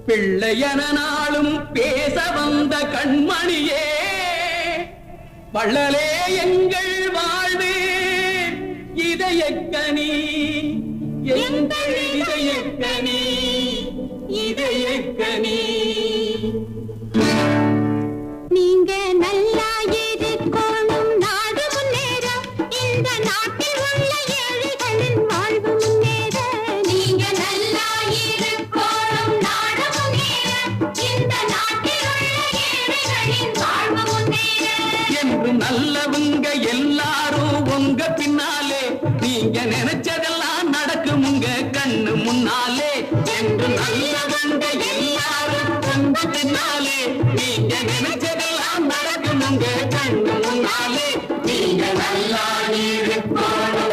பிள்ளையன நாளும் பேச வந்த கண்மணியே, வள்ளலே எங்கள் வாழ்வு இதயக்கனி, எங்கள் இதயக்கனி, இதயக்கனி. நீங்க நல்லா இருக்கணும், நாடு முன்னேற, இந்த நாட்டில் உள்ள ஏழைகளின் வாழ்வு முன்னேற. நீங்க நல்லா இருக்கணும், நாடு முன்னேற, இந்த நாட்டில் உள்ள ஏழைகளின் வாழ்வு முன்னேற. என்று நல்லவங்க எல்லாரும் உங்க பின்னாலே, நீங்க நினைச்சதெல்லாம் நடக்கும் உங்க கண்ணு முன்னாலே. என்று நல்லவங்க எல்லாரும் உங்க பின்னாலே, நீங்க நினைச்சதெல்லாம் நடக்கும் உங்க கண்ணு முன்னாலே. நீங்க நல்லா இருக்கணும்.